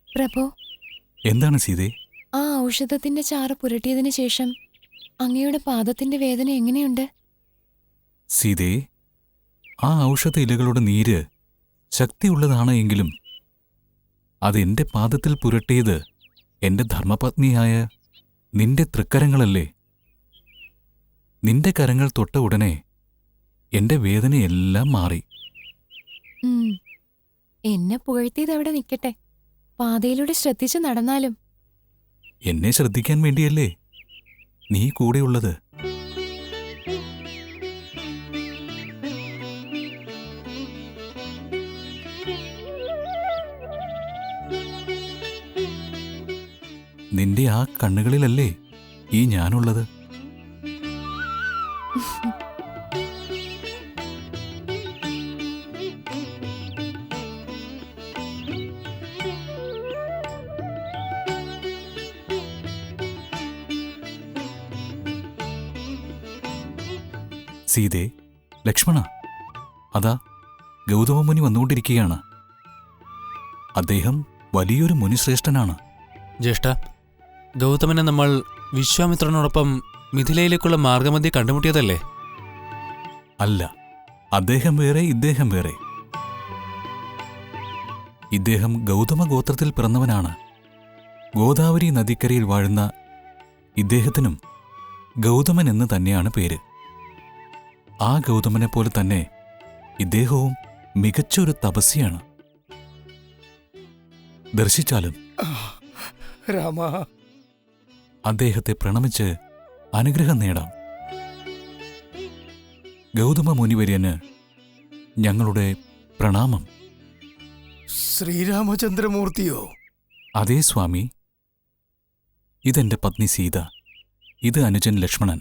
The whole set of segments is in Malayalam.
പ്രഭു, എന്താണ് സീതേ? ആ ഔഷധത്തിന്റെ ചാറ് പുരട്ടിയതിനു ശേഷം അങ്ങയുടെ പാദത്തിന്റെ വേദന എങ്ങനെയുണ്ട്? സീതേ, ആ ഔഷധ ഇലകളുടെ നീര് ശക്തിയുള്ളതാണ് എങ്കിലും അതെന്റെ പാദത്തിൽ പുരട്ടിയത് എന്റെ ധർമ്മപത്നിയായ നിന്റെ തൃക്കരങ്ങളല്ലേ? നിന്റെ കരങ്ങൾ തൊട്ട ഉടനെ എന്റെ വേദനയെല്ലാം മാറി. എന്നെ പുകഴ്ത്തിയതവിടെ നിൽക്കട്ടെ, പാതയിലൂടെ ശ്രദ്ധിച്ചു നടന്നാലും. എന്നെ ശ്രദ്ധിക്കാൻ വേണ്ടിയല്ലേ നീ കൂടെയുള്ളത്? നിന്റെ ആ കണ്ണുകളിലല്ലേ ഈ ഞാനുള്ളത്? സീതേ, ലക്ഷ്മണ, അതാ ഗൗതമമുനി വന്നുകൊണ്ടിരിക്കുകയാണ്. അദ്ദേഹം വലിയൊരു മുനിശ്രേഷ്ഠനാണ്. ജ്യേഷ്ഠ, ഗൗതമനെ നമ്മൾ വിശ്വാമിത്രനോടൊപ്പം മിഥിലയിലേക്കുള്ള മാർഗമധ്യേ കണ്ടുമുട്ടിയതല്ലേ? അല്ല, അദ്ദേഹം വേറെ, ഇദ്ദേഹം വേറെ. ഇദ്ദേഹം ഗൗതമ ഗോത്രത്തിൽ പിറന്നവനാണ്. ഗോദാവരി നദിക്കരയിൽ വാഴുന്ന ഇദ്ദേഹത്തിനും ഗൗതമൻ എന്ന് തന്നെയാണ് പേര്. ആ ഗൗതമനെ പോലെ തന്നെ ഇദ്ദേഹവും മികച്ചൊരു തപസ്വിയാണ്. ദർശിച്ചാലും രാമ, അദ്ദേഹത്തെ പ്രണമിച്ച് അനുഗ്രഹം നേടാം. ഗൗതമ മുനിവര്യന് ഞങ്ങളുടെ പ്രണാമം. ശ്രീരാമചന്ദ്രമൂർത്തിയോ? അതേ സ്വാമി. ഇതെന്റെ പത്നി സീത, ഇത് അനുജൻ ലക്ഷ്മണൻ.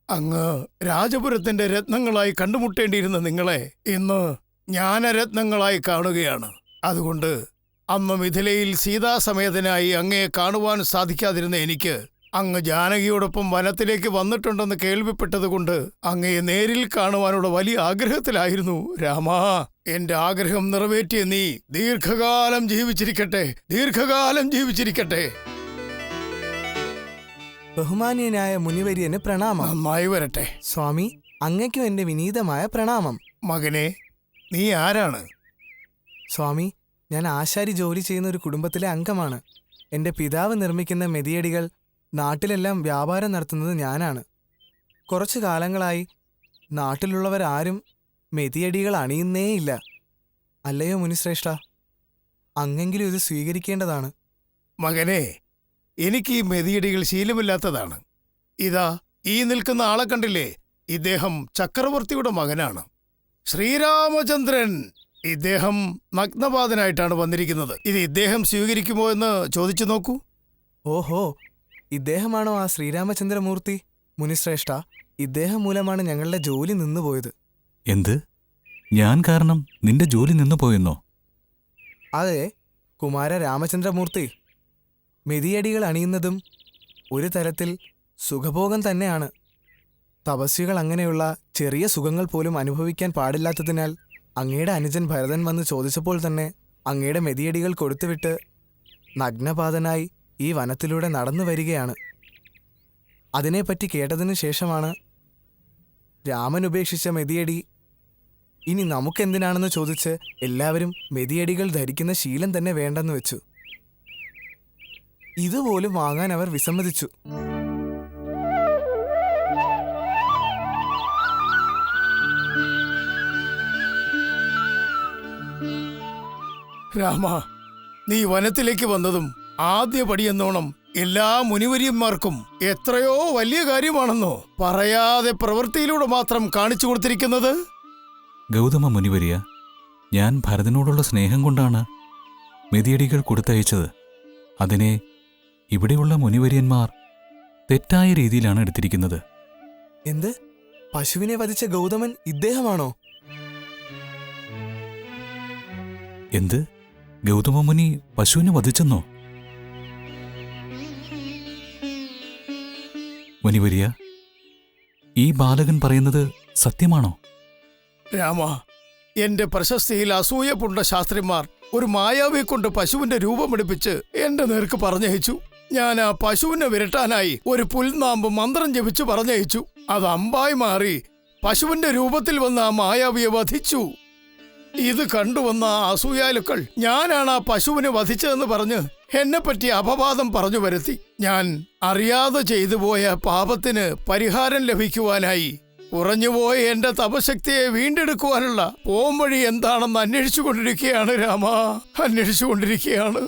അങ്ങ് രാജപുരത്തിന്റെ രത്നങ്ങളായി കണ്ടുമുട്ടേണ്ടിയിരുന്ന നിങ്ങളെ ഇന്ന് ജ്ഞാനരത്നങ്ങളായി കാണുകയാണ്. അതുകൊണ്ട് അന്ന് മിഥിലയിൽ സീതാസമേതനായി അങ്ങയെ കാണുവാൻ സാധിക്കാതിരുന്ന എനിക്ക് അങ്ങ് ജാനകിയോടൊപ്പം വനത്തിലേക്ക് വന്നിട്ടുണ്ടെന്ന് കേൾവിപ്പെട്ടതുകൊണ്ട് അങ്ങയെ നേരിൽ കാണുവാനുള്ള വലിയ ആഗ്രഹത്തിലായിരുന്നു. രാമാ, എന്റെ ആഗ്രഹം നിറവേറ്റിയ നീ ദീർഘകാലം ജീവിച്ചിരിക്കട്ടെ, ദീർഘകാലം ജീവിച്ചിരിക്കട്ടെ. ബഹുമാന്യനായ മുനിവര്യന് പ്രണാമം. നന്നായി വരട്ടെ. സ്വാമി, അങ്ങയ്ക്കും എന്റെ വിനീതമായ പ്രണാമം. മകനെ, നീ ആരാണ്? സ്വാമി, ഞാൻ ആശാരി ജോലി ചെയ്യുന്ന ഒരു കുടുംബത്തിലെ അംഗമാണ്. എന്റെ പിതാവ് നിർമ്മിക്കുന്ന മെതിയടികൾ നാട്ടിലെല്ലാം വ്യാപാരം നടത്തുന്നത് ഞാനാണ്. കുറച്ചു കാലങ്ങളായി നാട്ടിലുള്ളവരാരും മെതിയടികൾ അണിയുന്നേയില്ല. അല്ലയോ മുനിശ്രേഷ്ഠ, അങ്ങെങ്കിലും ഇത് സ്വീകരിക്കേണ്ടതാണ്. മകനെ, എനിക്ക് ഈ മെതിയടികൾ ശീലമില്ലാത്തതാണ്. ഇതാ ഈ നിൽക്കുന്ന ആളെ കണ്ടില്ലേ? ഇദ്ദേഹം ചക്രവർത്തിയുടെ മകനാണ്, ശ്രീരാമചന്ദ്രൻ. ഇദ്ദേഹം നഗ്നപാതനായിട്ടാണ് വന്നിരിക്കുന്നത്. ഇത് ഇദ്ദേഹം സ്വീകരിക്കുമോ എന്ന് ചോദിച്ചു നോക്കൂ. ഓഹോ, ഇദ്ദേഹമാണോ ആ ശ്രീരാമചന്ദ്രമൂർത്തി? മുനിശ്രേഷ്ഠ, ഇദ്ദേഹം മൂലമാണ് ഞങ്ങളുടെ ജോലി നിന്നുപോയത്. എന്ത്? ഞാൻ കാരണം നിന്റെ ജോലി നിന്നുപോയെന്നോ? അതെ, കുമാര രാമചന്ദ്രമൂർത്തി. മെതിയടികൾ അണിയുന്നതും ഒരു തരത്തിൽ സുഖഭോഗം തന്നെയാണ്. തപസ്വികൾ അങ്ങനെയുള്ള ചെറിയ സുഖങ്ങൾ പോലും അനുഭവിക്കാൻ പാടില്ലാത്തതിനാൽ അങ്ങയുടെ അനുജൻ ഭരതൻ വന്ന് ചോദിച്ചപ്പോൾ തന്നെ അങ്ങയുടെ മെതിയടികൾ കൊടുത്തുവിട്ട് നഗ്നപാതനായി ഈ വനത്തിലൂടെ നടന്നു വരികയാണ്. അതിനെപ്പറ്റി കേട്ടതിനു ശേഷമാണ് രാമൻ ഉപേക്ഷിച്ച മെതിയടി ഇനി നമുക്കെന്തിനാണെന്ന് ചോദിച്ച് എല്ലാവരും മെതിയടികൾ ധരിക്കുന്ന ശീലം തന്നെ വേണ്ടെന്ന് വെച്ചു. ഇതുപോലും വാങ്ങാൻ അവർ വിസമ്മതിച്ചു. രാമ, നീ വനത്തിലേക്ക് വന്നതും ആദ്യ പടിയെന്നോണം എല്ലാ മുനിവര്യന്മാർക്കും എത്രയോ വലിയ കാര്യമാണെന്നോ പറയാതെ പ്രവൃത്തിയിലൂടെ മാത്രം കാണിച്ചു കൊടുത്തിരിക്കുന്നത്. ഗൗതമ മുനിവര്യ, ഞാൻ ഭരതനോടുള്ള സ്നേഹം കൊണ്ടാണ് മെതിയടികൾ കൊടുത്തയച്ചത്. അതിനെ ഇവിടെയുള്ള മുനിവര്യന്മാർ തെറ്റായ രീതിയിലാണ് എടുത്തിരിക്കുന്നത്. എന്ത്? പശുവിനെ വധിച്ച ഗൗതമൻ ഇദ്ദേഹമാണോ? എന്ത്? ഗൗതമമുനി പശുവിനെ വധിച്ചെന്നോ? മുനിവര്യ, ഈ ബാലകൻ പറയുന്നത് സത്യമാണോ? രാമ, എന്റെ പ്രശസ്തിയിൽ അസൂയ പൂണ്ട ശാസ്ത്രിമാർ ഒരു മായാവിയെ കൊണ്ട് പശുവിന്റെ രൂപമെടുപ്പിച്ച് എന്റെ നേർക്ക് പറഞ്ഞയച്ചു. ഞാൻ ആ പശുവിനെ വിരട്ടാനായി ഒരു പുൽനാമ്പ് മന്ത്രം ജപിച്ചു പറഞ്ഞയച്ചു. അത് അമ്പായി മാറി പശുവിന്റെ രൂപത്തിൽ വന്ന ആ മായാവിയെ വധിച്ചു. ഇത് കണ്ടുവന്ന ആ അസൂയാലുക്കൾ ഞാനാണ് ആ പശുവിനെ വധിച്ചതെന്ന് പറഞ്ഞ് എന്നെപ്പറ്റി അപവാദം പറഞ്ഞു വരുത്തി. ഞാൻ അറിയാതെ ചെയ്തു പോയ പാപത്തിന് പരിഹാരം ലഭിക്കുവാനായി കുറഞ്ഞുപോയ എന്റെ തപശക്തിയെ വീണ്ടെടുക്കുവാനുള്ള പോംവഴി എന്താണെന്ന് അന്വേഷിച്ചുകൊണ്ടിരിക്കുകയാണ് രാമ, അന്വേഷിച്ചുകൊണ്ടിരിക്കുകയാണ്.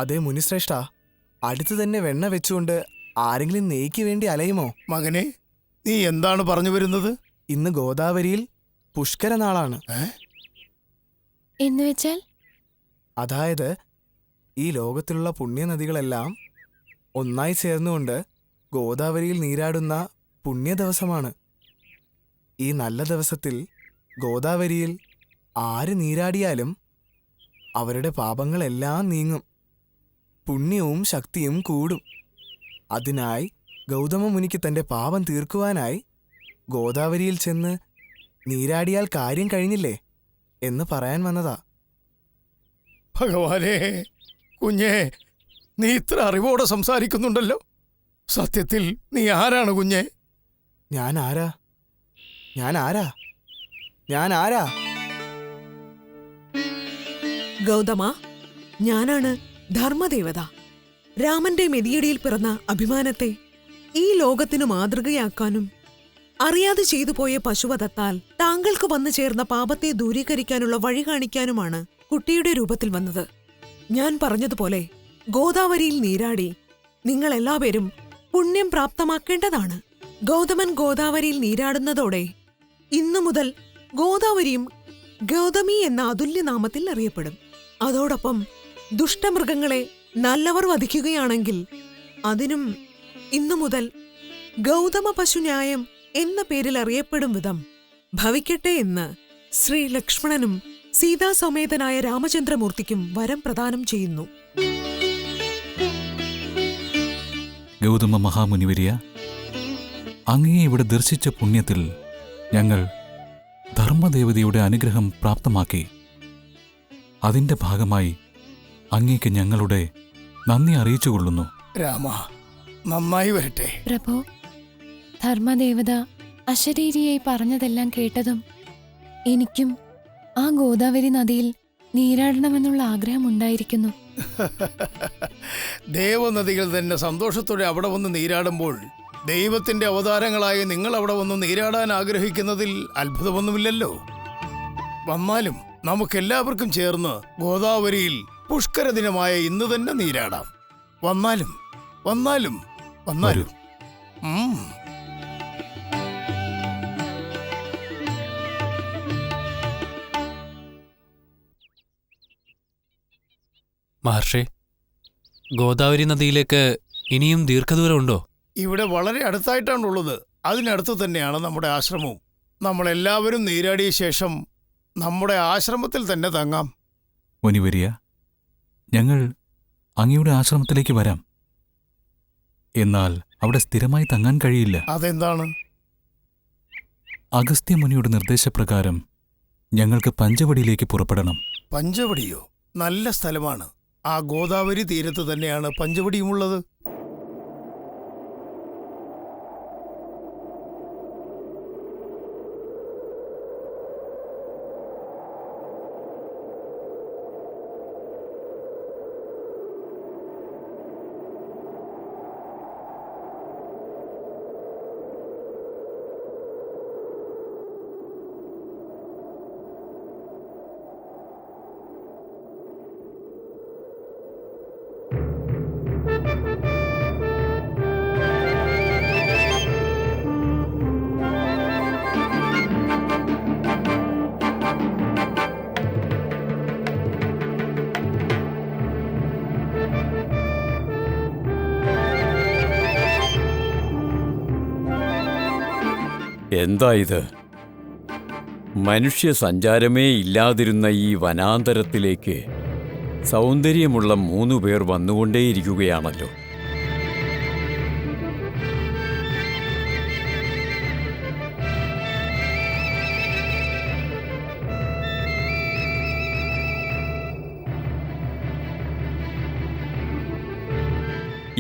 അതേ മുനിശ്രേഷ്ഠ, അടുത്ത് തന്നെ വെണ്ണ വെച്ചുകൊണ്ട് ആരെങ്കിലും നെയ്ക്ക് വേണ്ടി അലയുമോ? മകനെ, നീ എന്താണ് പറഞ്ഞു വരുന്നത്? ഇന്ന് ഗോദാവരിയിൽ പുഷ്കരനാളാണ്. എന്നുവെച്ചാൽ? അതായത് ഈ ലോകത്തിലുള്ള പുണ്യനദികളെല്ലാം ഒന്നായി ചേർന്നുകൊണ്ട് ഗോദാവരിയിൽ നീരാടുന്ന പുണ്യദിവസമാണ്. ഈ നല്ല ദിവസത്തിൽ ഗോദാവരിയിൽ ആര് നീരാടിയാലും അവരുടെ പാപങ്ങളെല്ലാം നീങ്ങും, പുണ്യവും ശക്തിയും കൂടും. അതിനായി ഗൗതമ മുനിക്ക് തന്റെ പാപം തീർക്കുവാനായി ഗോദാവരിയിൽ ചെന്ന് നീരാടിയാൽ കാര്യം കഴിഞ്ഞില്ലേ എന്ന് പറയാൻ വന്നതാ. ഭഗവാനേ, കുഞ്ഞേ, നീ ഇത്ര അറിവോടെ സംസാരിക്കുന്നുണ്ടല്ലോ. സത്യത്തിൽ നീ ആരാണ് കുഞ്ഞേ? ഞാൻ ആരാ? ഞാൻ ആരാ? ഞാൻ ആരാ? ഗൗതമ, ഞാനാണ് ധർമ്മദേവത. രാമന്റെ മെതിയടിയിൽ പിറന്ന അഭിമാനത്തെ ഈ ലോകത്തിനു മാതൃകയാക്കാനും അറിയാതെ ചെയ്തു പോയ പശുവധത്താൽ താങ്കൾക്ക് വന്നു ചേർന്ന പാപത്തെ ദൂരീകരിക്കാനുള്ള വഴി കാണിക്കാനുമാണ് കുട്ടിയുടെ രൂപത്തിൽ വന്നത്. ഞാൻ പറഞ്ഞതുപോലെ ഗോദാവരിയിൽ നീരാടി നിങ്ങളെല്ലാവരും പുണ്യം പ്രാപ്തമാക്കേണ്ടതാണ്. ഗൗതമൻ ഗോദാവരിയിൽ നീരാടുന്നതോടെ ഇന്നു മുതൽ ഗോദാവരിയും ഗൗതമി എന്ന അതുല്യനാമത്തിൽ അറിയപ്പെടും. അതോടൊപ്പം ദുഷ്ടമൃഗങ്ങളെ നല്ലവർ വധിക്കുകയാണെങ്കിൽ അതിനും ഇന്നു മുതൽ ഗൗതമ പശുന്യായം എന്ന പേരിൽ അറിയപ്പെടും വിധം ഭവിക്കട്ടെ എന്ന് ശ്രീ ലക്ഷ്മണനും സീതാസമേതനായ രാമചന്ദ്രമൂർത്തിക്കും വരം പ്രദാനം ചെയ്യുന്നു. ഗൗതമ മഹാമുനിവരിയ, അങ്ങയെ ഇവിടെ ദർശിച്ച പുണ്യത്തിൽ ഞങ്ങൾ ധർമ്മദേവതയുടെ അനുഗ്രഹം പ്രാപ്തമാക്കി. അതിന്റെ ഭാഗമായി അങ്ങേക്ക് ഞങ്ങളുടെ നന്ദി അറിയിച്ചുകൊള്ളുന്നു. രാമ, നന്നായി വരട്ടെ. പ്രഭു, ധർമ്മദേവത അശരീരിയായി പറഞ്ഞതെല്ലാം കേട്ടതും എനിക്കും ആ ഗോദാവരി നദിയിൽ നീരാടണമെന്നുള്ള ആഗ്രഹമുണ്ടായിരിക്കുന്നു. ദേവനദികൾ തന്നെ സന്തോഷത്തോടെ അവിടെ വന്ന് നീരാടുമ്പോൾ ദൈവത്തിന്റെ അവതാരങ്ങളായ നിങ്ങൾ അവിടെ വന്ന് നീരാടാൻ ആഗ്രഹിക്കുന്നതിൽ അത്ഭുതമൊന്നുമില്ലല്ലോ. വന്നാലും നമുക്കെല്ലാവർക്കും ചേർന്ന് ഗോദാവരിയിൽ പുഷ്കര ദിനമായ ഇന്ന് തന്നെ നീരാടാം. വന്നാലും വന്നാലും വന്നാലും. മഹർഷി, ഗോദാവരി നദിയിലേക്ക് ഇനിയും ദീർഘദൂരമുണ്ടോ? ഇവിടെ വളരെ അടുത്തായിട്ടാണുള്ളത്. അതിനടുത്ത് തന്നെയാണ് നമ്മുടെ ആശ്രമവും. നമ്മളെല്ലാവരും നീരാടിയ ശേഷം നമ്മുടെ ആശ്രമത്തിൽ തന്നെ തങ്ങാം. മുനിവരിയ, ഞങ്ങൾ അങ്ങയുടെ ആശ്രമത്തിലേക്ക് വരാം. എന്നാൽ അവിടെ സ്ഥിരമായി തങ്ങാൻ കഴിയില്ല. അതെന്താണ്? അഗസ്ത്യമുനിയുടെ നിർദ്ദേശപ്രകാരം ഞങ്ങൾക്ക് പഞ്ചവടിയിലേക്ക് പുറപ്പെടണം. പഞ്ചവടിയോ? നല്ല സ്ഥലമാണ്. ആ ഗോദാവരി തീരത്ത് തന്നെയാണ് പഞ്ചവടിയുമുള്ളത്. എന്താ ഇത്? മനുഷ്യ സഞ്ചാരമേ ഇല്ലാതിരുന്ന ഈ വനാന്തരത്തിലേക്ക് സൗന്ദര്യമുള്ള 3 പേർ വന്നുകൊണ്ടേയിരിക്കുകയാണല്ലോ.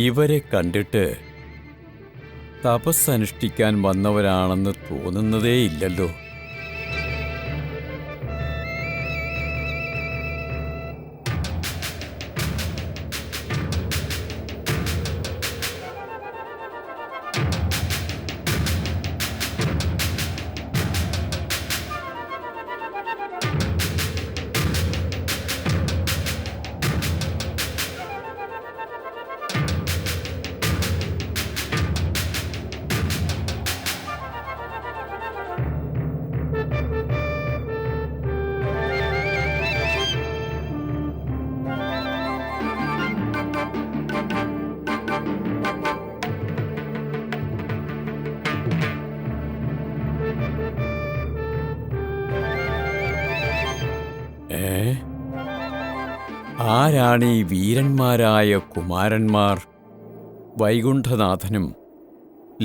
ഇവരെ കണ്ടിട്ട് തപസ്സനുഷ്ഠിക്കാൻ വന്നവരാണെന്ന് തോന്നുന്നതേയില്ലല്ലോ. ആരാണീ വീരന്മാരായ കുമാരന്മാർ? വൈകുണ്ഠനാഥനും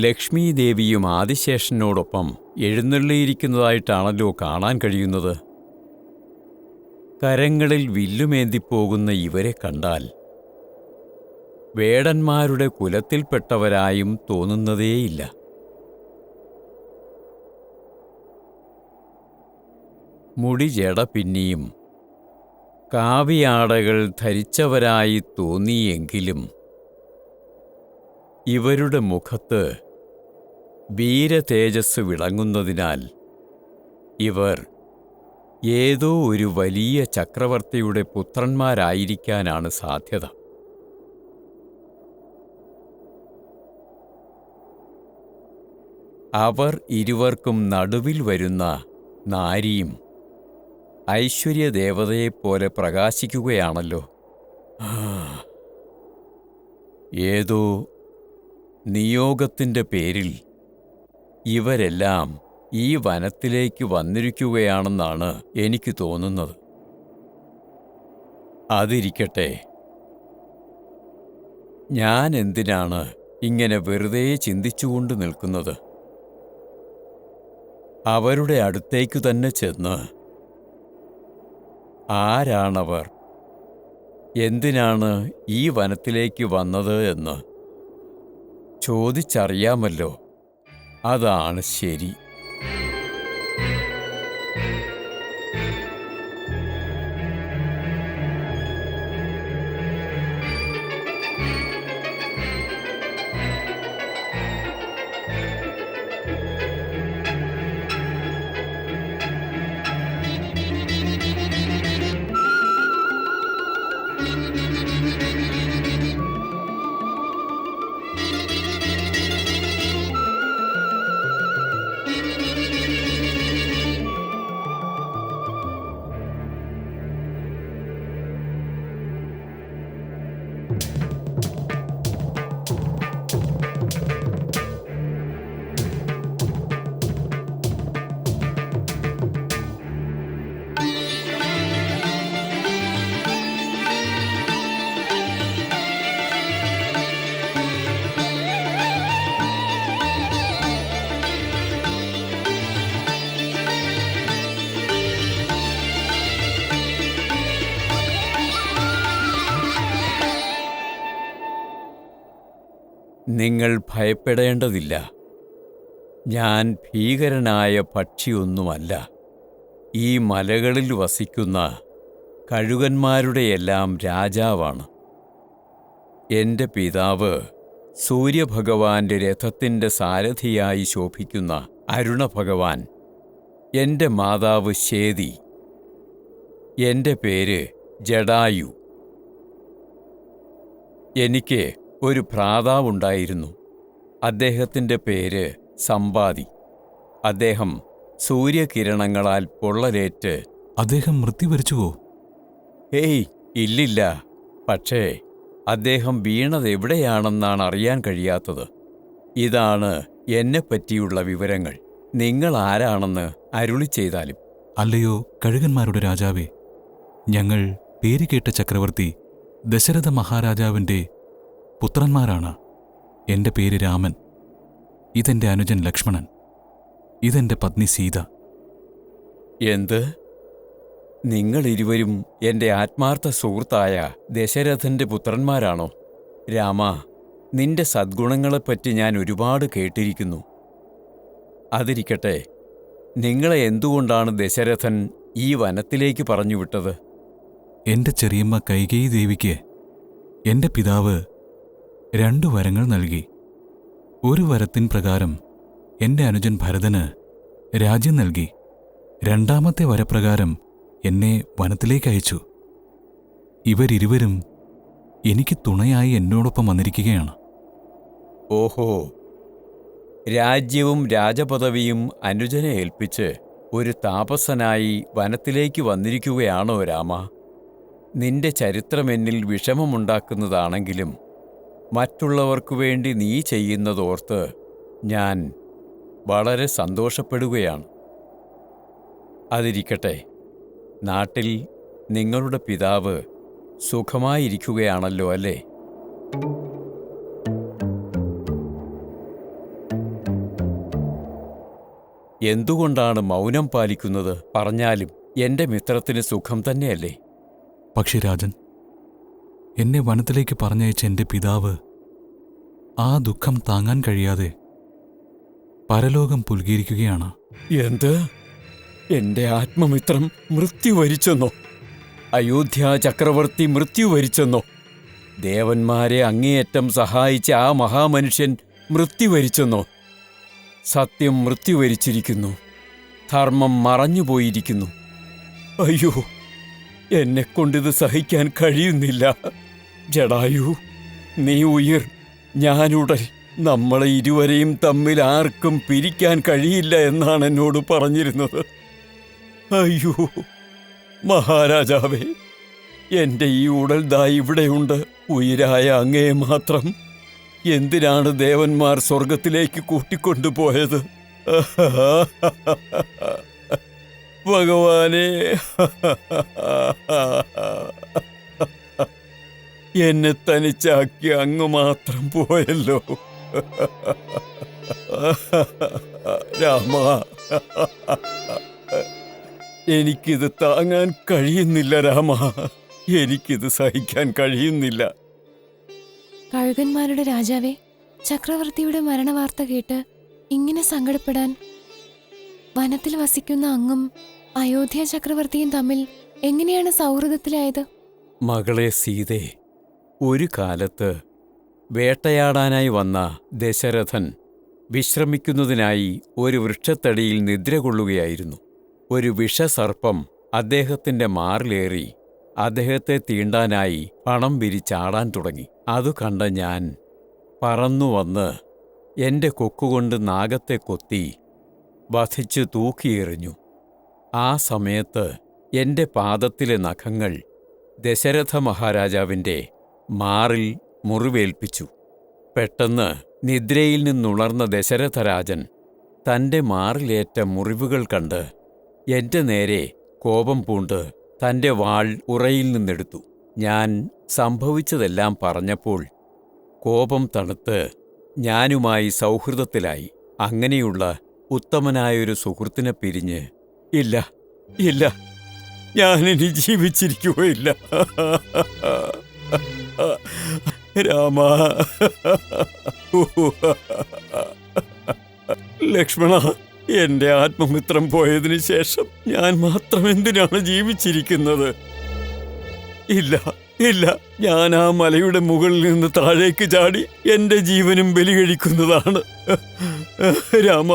ലക്ഷ്മീദേവിയും ആദിശേഷനോടൊപ്പം എഴുന്നള്ളിയിരിക്കുന്നതായിട്ടാണല്ലോ കാണാൻ കഴിയുന്നത്. കരങ്ങളിൽ വില്ലുമേന്തിപ്പോകുന്ന ഇവരെ കണ്ടാൽ വേടന്മാരുടെ കുലത്തിൽപ്പെട്ടവരായും തോന്നുന്നതേയില്ല. മുടി ജട പിന്നിയും കാവിയാടകൾ ധരിച്ചവരായി തോന്നിയെങ്കിലും ഇവരുടെ മുഖത്ത് വീരതേജസ് വിളങ്ങുന്നതിനാൽ ഇവർ ഏതോ ഒരു വലിയ ചക്രവർത്തിയുടെ പുത്രന്മാരായിരിക്കാനാണ് സാധ്യത. അവർ ഇരുവർക്കും നടുവിൽ വരുന്ന നാരിയും ഐശ്വര്യദേവതയെപ്പോലെ പ്രകാശിക്കുകയാണല്ലോ. ഏതോ നിയോഗത്തിൻ്റെ പേരിൽ ഇവരെല്ലാം ഈ വനത്തിലേക്ക് വന്നിരിക്കുകയാണെന്നാണ് എനിക്ക് തോന്നുന്നത്. അതിരിക്കട്ടെ, ഞാൻ എന്തിനാണ് ഇങ്ങനെ വെറുതെ ചിന്തിച്ചുകൊണ്ട് നിൽക്കുന്നത്? അവരുടെ അടുത്തേക്കു തന്നെ ചെന്ന് ആരാണവർ, എന്തിനാണ് ഈ വനത്തിലേക്ക് വന്നത് എന്ന് ചോദിച്ചറിയാമല്ലോ. അതാണ് ശരി. നിങ്ങൾ ഭയപ്പെടേണ്ടതില്ല. ഞാൻ ഭീകരനായ പക്ഷിയൊന്നുമല്ല. ഈ മലകളിൽ വസിക്കുന്ന കഴുകന്മാരുടെയെല്ലാം രാജാവാണ്. എൻ്റെ പിതാവ് സൂര്യഭഗവാന്റെ രഥത്തിൻ്റെ സാരഥിയായി ശോഭിക്കുന്ന അരുണഭഗവാൻ. എൻ്റെ മാതാവ് ശേതി. എൻ്റെ പേര് ജടായു. എനിക്ക് ഒരു ഭ്രാതാവുണ്ടായിരുന്നു. അദ്ദേഹത്തിൻ്റെ പേര് സമ്പാതി. അദ്ദേഹം സൂര്യകിരണങ്ങളാൽ പൊള്ളലേറ്റ് അദ്ദേഹം മൃത്യുവരിച്ചുവോ? ഏയ്, ഇല്ലില്ല. പക്ഷേ അദ്ദേഹം വീണതെവിടെയാണെന്നാണ് അറിയാൻ കഴിയാത്തത്. ഇതാണ് എന്നെപ്പറ്റിയുള്ള വിവരങ്ങൾ. നിങ്ങൾ ആരാണെന്ന് അരുളി ചെയ്താലും. അല്ലയോ കഴുകന്മാരുടെ രാജാവേ, ഞങ്ങൾ പേരുകേട്ട ചക്രവർത്തി ദശരഥ മഹാരാജാവിൻ്റെ പുത്രന്മാരാണ്. എൻ്റെ പേര് രാമൻ. ഇതെൻ്റെ അനുജൻ ലക്ഷ്മണൻ. ഇതെൻ്റെ പത്നി സീത. എന്ത്? നിങ്ങളിരുവരും എൻ്റെ ആത്മാർത്ഥ സുഹൃത്തായ ദശരഥൻ്റെ പുത്രന്മാരാണോ? രാമ, നിന്റെ സദ്ഗുണങ്ങളെപ്പറ്റി ഞാൻ ഒരുപാട് കേട്ടിരിക്കുന്നു. അതിരിക്കട്ടെ, നിങ്ങളെ എന്തുകൊണ്ടാണ് ദശരഥൻ ഈ വനത്തിലേക്ക് പറഞ്ഞുവിട്ടത്? എന്റെ ചെറിയമ്മ കൈകേയി ദേവിക്ക് എന്റെ പിതാവ് 2 വരങ്ങൾ നൽകി. ഒരു വരത്തിൻ പ്രകാരം എന്റെ അനുജൻ ഭരതന് രാജ്യം നൽകി. 2ാമത്തെ വരപ്രകാരം എന്നെ വനത്തിലേക്ക് അയച്ചു. ഇവരിരുവരും എനിക്ക് തുണയായി എന്നോടൊപ്പം വന്നിരിക്കുകയാണ്. ഓഹോ, രാജ്യവും രാജപദവിയും അനുജനെ ഏൽപ്പിച്ച് ഒരു താപസനായി വനത്തിലേക്ക് വന്നിരിക്കുകയാണോ രാമ? നിന്റെ ചരിത്രമെന്നിൽ വിഷമമുണ്ടാക്കുന്നതാണെങ്കിലും മറ്റുള്ളവർക്കു വേണ്ടി നീ ചെയ്യുന്നതോർത്ത് ഞാൻ വളരെ സന്തോഷപ്പെടുകയാണ്. അതിരിക്കട്ടെ, നാട്ടിൽ നിങ്ങളുടെ പിതാവ് സുഖമായിരിക്കുകയാണല്ലോ അല്ലേ? എന്തുകൊണ്ടാണ് മൗനം പാലിക്കുന്നത്? പറഞ്ഞാലും എന്റെ മിത്രത്തിന് സുഖം തന്നെയല്ലേ? പക്ഷേ രാജൻ, എന്നെ വനത്തിലേക്ക് പറഞ്ഞയച്ച എന്റെ പിതാവ് ആ ദുഃഖം താങ്ങാൻ കഴിയാതെ പരലോകം പുൽകിയിരിക്കുകയാണ്. എന്ത്? എന്റെ ആത്മമിത്രം മൃത്യു വരിച്ചെന്നോ? അയോധ്യ ചക്രവർത്തി മൃത്യു വരിച്ചെന്നോ? ദേവന്മാരെ അങ്ങേയറ്റം സഹായിച്ച ആ മഹാമനുഷ്യൻ മൃത്യു വരിച്ചെന്നോ? സത്യം മൃത്യു വരിച്ചിരിക്കുന്നു. ധർമ്മം മറഞ്ഞുപോയിരിക്കുന്നു. അയ്യോ, എന്നെക്കൊണ്ടിത് സഹിക്കാൻ കഴിയുന്നില്ല. ജടായു, നീ ഉയിർ, ഞാനുടൽ. നമ്മളെ ഇരുവരെയും തമ്മിൽ ആർക്കും പിരിക്കാൻ കഴിയില്ല എന്നാണ് എന്നോട് പറഞ്ഞിരുന്നത്. അയ്യോ മഹാരാജാവേ, എന്റെ ഈ ഉടൽ ദാ ഇവിടെയുണ്ട്. ഉയിരായ അങ്ങയെ മാത്രം എന്തിനാണ് ദേവന്മാർ സ്വർഗത്തിലേക്ക് കൂട്ടിക്കൊണ്ടുപോയത്? ഭഗവാനേ, എന്നെ തനിച്ചാക്കി അങ്ങ് മാത്രം പോയല്ലോ. രാമ, എനിക്കിത് താങ്ങാൻ കഴിയുന്നില്ല രാമ. എനിക്കിത് സഹിക്കാൻ കഴിയുന്നില്ല. കഴുകന്മാരുടെ രാജാവേ, ചക്രവർത്തിയുടെ മരണവാർത്ത കേട്ട് ഇങ്ങനെ സങ്കടപ്പെടാൻ വനത്തിൽ വസിക്കുന്ന അങ്ങും അയോധ്യ ചക്രവർത്തിയും തമ്മിൽ എങ്ങനെയാണ് സൗഹൃദത്തിലായത്? മകളെ സീതേ, ഒരു കാലത്ത് വേട്ടയാടാനായി വന്ന ദശരഥൻ വിശ്രമിക്കുന്നതിനായി ഒരു വൃക്ഷത്തടിയിൽ നിദ്ര കൊള്ളുകയായിരുന്നു. ഒരു വിഷസർപ്പം അദ്ദേഹത്തിന്റെ മാറിലേറി അദ്ദേഹത്തെ തീണ്ടാനായി പണം വിരിച്ചാടാൻ തുടങ്ങി. അതു കണ്ട ഞാൻ പറന്നുവന്ന് എന്റെ കൊക്കുകൊണ്ട് നാഗത്തെ കൊത്തി വധിച്ചു തൂക്കിയെറിഞ്ഞു. ആ സമയത്ത് എന്റെ പാദത്തിലെ നഖങ്ങൾ ദശരഥ മഹാരാജാവിന്റെ മാറിൽ മുറിവേൽപ്പിച്ചു. പെട്ടെന്ന് നിദ്രയിൽ നിന്നുണർന്ന ദശരഥരാജൻ തന്റെ മാറിലേറ്റ മുറിവുകൾ കണ്ട് എന്റെ നേരെ കോപം പൂണ്ട് തന്റെ വാൾ ഉറയിൽ നിന്നെടുത്തു. ഞാൻ സംഭവിച്ചതെല്ലാം പറഞ്ഞപ്പോൾ കോപം തണുത്ത് ഞാനുമായി സൗഹൃദത്തിലായി. അങ്ങനെയുള്ള ഉത്തമനായൊരു സുഹൃത്തിനെ പിരിഞ്ഞ് ഇല്ല ഇല്ല, ഞാനിനി ജീവിച്ചിരിക്കുകയില്ല. രാമ, ലക്ഷ്മണ, എന്റെ ആത്മമിത്രം പോയതിനു ശേഷം ഞാൻ മാത്രം എന്തിനാണ് ജീവിച്ചിരിക്കുന്നത്? ഇല്ല ഇല്ല, ഞാൻ ആ മലയുടെ മുകളിൽ നിന്ന് താഴേക്ക് ചാടി എന്റെ ജീവനും ബലികഴിക്കുന്നതാണ്. രാമ,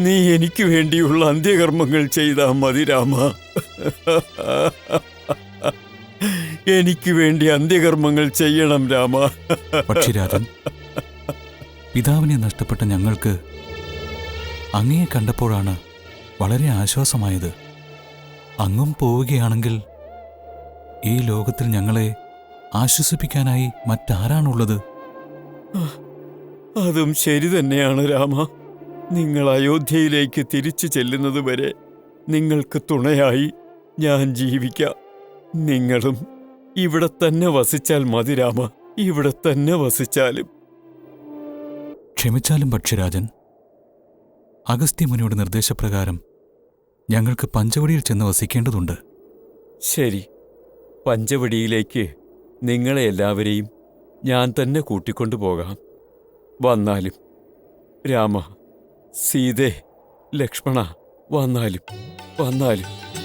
നീ എനിക്ക് വേണ്ടിയുള്ള അന്ത്യകർമ്മങ്ങൾ ചെയ്താൽ മതി രാമ. എനിക്ക് വേണ്ടി അന്ത്യകർമ്മങ്ങൾ ചെയ്യണം രാമ. പക്ഷി രാജൻ, പിതാവിനെ നഷ്ടപ്പെട്ട ഞങ്ങൾക്ക് അങ്ങയെ കണ്ടപ്പോഴാണ് വളരെ ആശ്വാസമായത്. അങ്ങും പോവുകയാണെങ്കിൽ ഈ ലോകത്തിൽ ഞങ്ങളെ ആശ്വസിപ്പിക്കാനായി മറ്റാരാണുള്ളത്? അതും ശരി തന്നെയാണ് രാമ. നിങ്ങൾ അയോധ്യയിലേക്ക് തിരിച്ചു ചെല്ലുന്നതുവരെ നിങ്ങൾക്ക് തുണയായി ഞാൻ ജീവിക്കാം. നിങ്ങളും ഇവിടെ തന്നെ വസിച്ചാൽ മതി രാമ. ഇവിടെ തന്നെ വസിച്ചാലും. ക്ഷമിച്ചാലും പക്ഷിരാജൻ, അഗസ്ത്യമുനിയുടെ നിർദ്ദേശപ്രകാരം ഞങ്ങൾക്ക് പഞ്ചവടിയിൽ ചെന്ന് വസിക്കേണ്ടതുണ്ട്. ശരി, പഞ്ചവടിയിലേക്ക് നിങ്ങളെ എല്ലാവരെയും ഞാൻ തന്നെ കൂട്ടിക്കൊണ്ടു പോകാം. വന്നാലും രാമ, സീതേ, ലക്ഷ്മണ, വന്നാലും